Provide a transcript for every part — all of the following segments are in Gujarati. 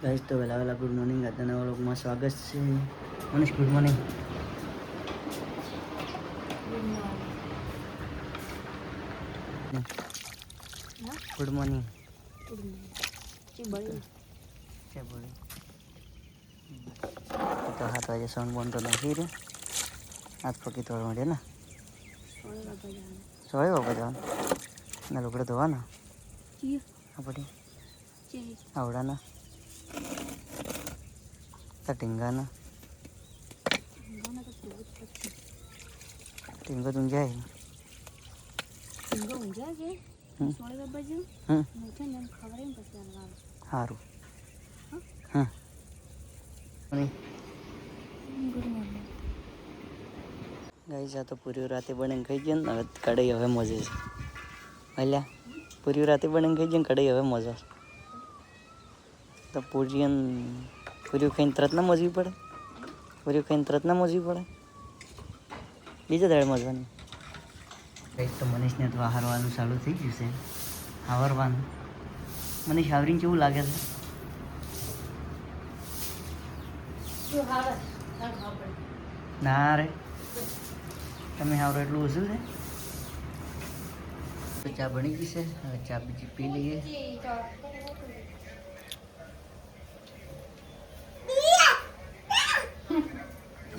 गाइस तो वेला वेला गुड मॉर्निंग आता नवा लोगમાં સ્વાગત છે Manish good morning good morning तो हाथ वाजे साउंड बंद तो नहीं रे हाथ पकी तोड़ मटे ना सोए बाबा जान ना लुकड़े धोवा ना अपनी आवड़ा ना टींगा ना टींगा तुम जाए हारू गाइस आ तो पूरी राते बने खाई गए ने कढ़ाई हवे मजे छे भल्या पूरी राते बने खाई गए कढ़ाई हवे मजा तो पूरी खाई तरत ना मजवी पड़े पूरी खाई तरत ना मजवी पड़े बीजा दाड़े मजवानी गाइस तो मनीष ने तो हारवानुं चालू थई गयुं छे हावरवानुं मनीष हावरीने केवुं लागे छे ना रे તમે હાવરો એટલું ઓછું છે તો ચા બની ગઈ છે હવે ચા બીજી પી લઈએ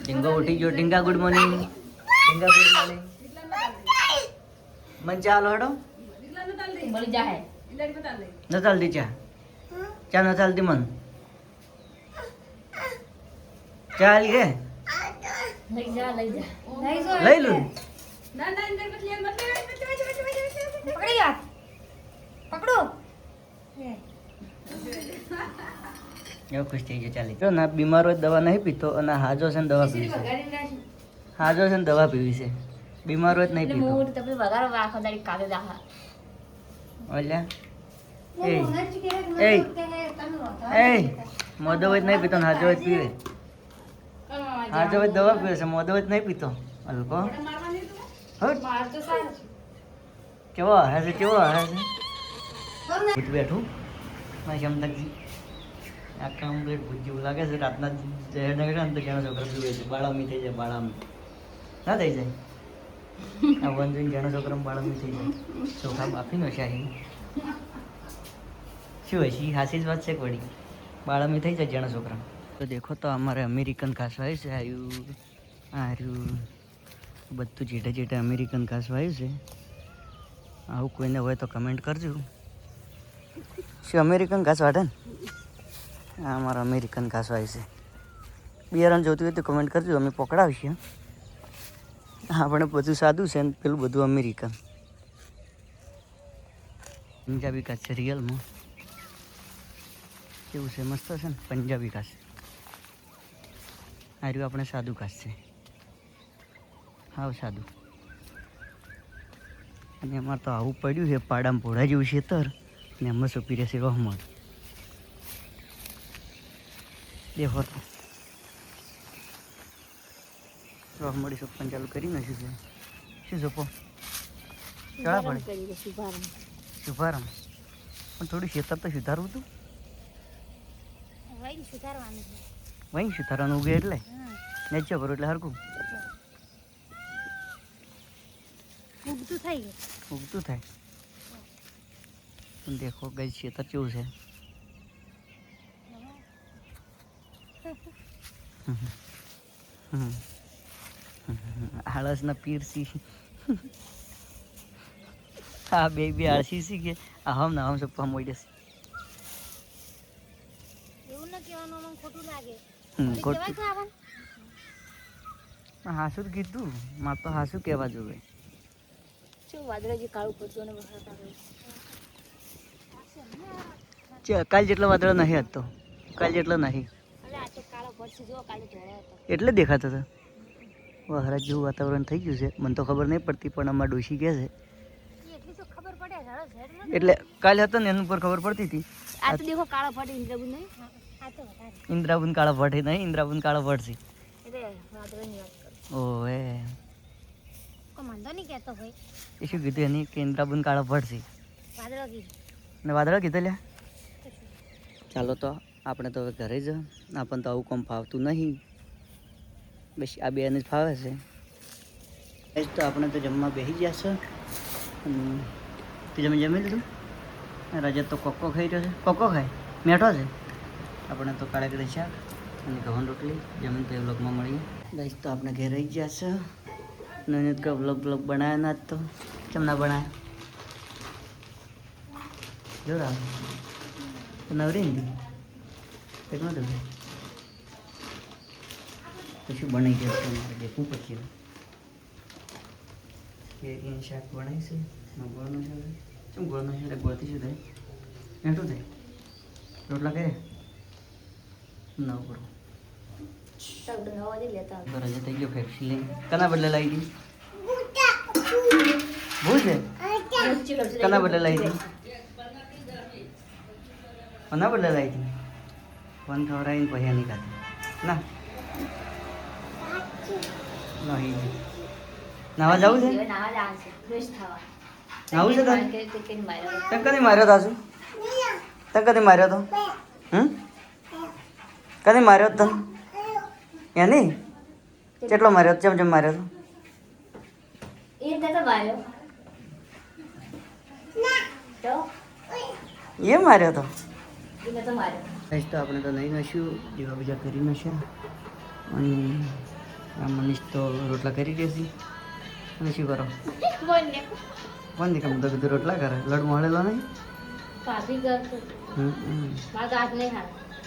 ટીંગા ઉઠી ગયો ટીંગા ગુડ મોર્નિંગ ટીંગા ગુડ મોર્નિંગ મન ચા લો હડો ન ચાલતી ચા ન ચાલતી મન ચાલ કે લઈ લું એવું ખુશ થઈ ગયો ચાલી તો ના બીમાર હોય દવા નહીં પીતો અને હાજો છે ને દવા પીવી છે હાજો છે ને દવા પીવી છે બીમાર હોય નહીં પીતો ઓલ્યા એ મોદો હોય નહીં પીતો ને હાજો હોય પીવે હાજો હોય દવા પીવે છે મોદો હોય નહીં પીતો હલકો કેવો હે છે કેવો હે છે બેઠું મારી અમદાજી આખા કમ્પ્લીટ ભૂત જેવું લાગે છે રાતના જહેર ને તો ઘણા છોકરા પીવે છે બાળામી થઈ જાય બાળામી ના થઈ જાય આ વન જોઈને ઘણા છોકરામાં બાળામી થઈ જાય ચોખા બાફીનો શાહી શું હોય છે હાસી જ વાત છે વળી બાળામી થઈ જાય ઘણા છોકરા તો દેખો તો અમારે અમેરિકન ઘાસવા આવ્યું છે આર્યું બધું જેટે જેટે અમેરિકન ઘાસવા આવ્યું છે આવું કોઈને હોય તો કમેન્ટ કરજો શું અમેરિકન ઘાસ વાટે ને આ અમારા અમેરિકન ઘાસ આવ્યું છે બિયારણ જોતું હોય તો કમેન્ટ કરજો અમે પકડાવીશું આપણે બધું સાદું છે ને પેલું બધું અમેરિકન પંજાબી ઘાસ છે રિયલમાં કેવું છે મસ્ત છે ને પંજાબી ઘાસ આ રહ્યું આપણે સાદું ઘાસ છે હાવ સાદું અને અમારે તો આવું પડ્યું છે પાડામાં ભોળા જેવું ખેતર ને એમાં સોંપી રહેશે રોહમણ દેખો તો રોહમણી સોંપવાનું ચાલુ કરી નાખ્યું છે શું સોંપો ચડા પડે શુભારંભ પણ થોડું ખેતર તો સુધારવું હતું વहीं સુધારવાનું ઉગે એટલે નેચો કરું એટલે હરકું ઉગતું થાય પણ દેખો ગઈ ખેતર કેવું છે આળસના પીરસી હા બે આળસી સી કે હમ ના હમ સપ્પા મોઈ જશે હાસું કીધું મારે તો હાસું કહેવા જોવે કાલ જેટલો વાદળો નહીં હતો કાલ જેટલો નહીં એટલે દેખાતો હતો વહરાજ જેવું વાતાવરણ થઈ ગયું છે મને તો ખબર નહીં પડતી પણ અમારા ડોશી કહે છે એટલે કાલે હતો ને એની ઉપર ખબર પડતી હતી ઇન્દ્રાબુન કાળા ભટ્ટ નહીં ઇન્દ્રાબુન કાળા ભટ્ટ છે ઓએ એ શું કીધું એની કે ઇન્દ્રાબુન કાળા ભટ્ટ છે ને વાદળો કીધું લ્યા ચાલો તો આપણે તો હવે ઘરે જ આપણને તો આવું કામ ફાવતું નહીં, બસ આ બેને જ ફાવે છે. તો આપણે તો જમવા બેસી ગયા છે. તું જમી લીધું? રજત તો કોકો ખાઈ રહ્યો છે. કોકો ખાય મેઠો છે. આપણે તો કાળા શાક અને ઘઉં રોટલી જમીન તો એ વ્લોગમાં મળીએ. ગાઈસ તો આપણે ઘેર રહી ગયા છે. નવીન કા વ્લોગ બનાવ્યા ના તો કેમ ના બનાવ્યા? જોડા નવરી ને કેટલું દઉં પછી બનાવી જશે દેખવું પછી કેરીનું શાક બનાવી છે. ગોળનું છે શું ગોળનું છે ગોળથી શું થાય એટલું થાય રોટલા કરે ના કરો રજા થઈ ગયો ફેક્સી લઈ કના બદલે લાવી હતી ભૂલ છે કના બદલે લાવી હતી કોના બદલે લાવી હતી ફોન ખવડાવીને પૈસા નહીં ખાતી ના નહીં નાવા જવું છે નાવું છે તને કદી માર્યો તા શું તને કદી માર્યો તો કદી માર્યો તને એની કેટલો માર્યો ચમ ચમ માર્યો તો એ માર્યો તો તો આપણે તો નહીં નશું જેવા બીજા કરી નશે અને આ મનીષ તો રોટલા કરી દેશે અને શું કરો કોણ દેખામ તો કીધું રોટલા કરે લડ મળેલો નહીં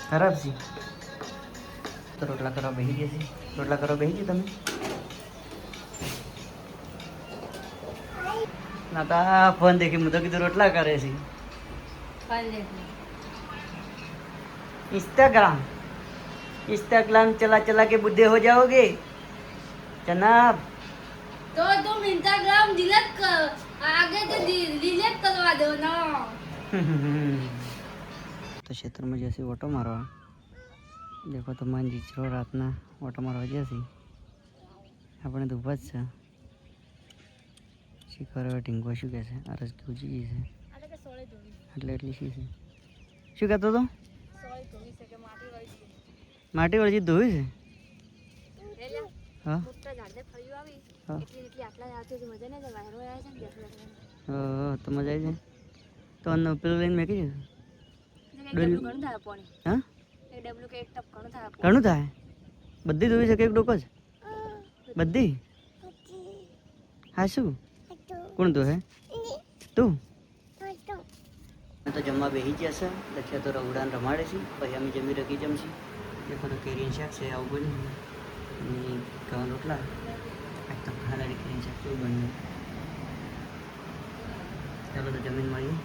ખરાબ છે તો રોટલા કરવા બેસી જશે રોટલા કરવા બેસી ગયો તમે ના તા ફોન દેખી હું તો કીધું રોટલા કરે છે इंस्टाग्राम चला चला के बुढ़े हो जाओगे जनाब तो तुम इंस्टाग्राम डिलीट कर आगे तो डिलीट करवा दो ना तो क्षेत्र में जैसे ऑटो मारवा देखो तो मान जीचरो रातना ऑटो मारवा जैसी अपने तो बस છે શીખર ઢીંગો શું કહે છે અરસ ગુજી છે એટલે એટલી શી છે શું કહેતો તો માટી વાળી ધોઈ છે હા તો મજા આવી જાય તો અन्न પેલું લઈને મેકી જશે હા ઘણું થાય બધી ધોઈ શકે એક ડોકો જ બધી હા શું કોણ તો હે તું તો જમવા બેસી જશે લક્ષ્ય તો રવડાને રમાડે છે પછી અમે જમી રખી જમશી દેખો તો કેરીનું શાક છે આવું બન્યું અને ઘઉં રોટલા આજ તો ખાલા કેરીનું શાક કેવું બન્યું ચાલો તો જમીન મળીએ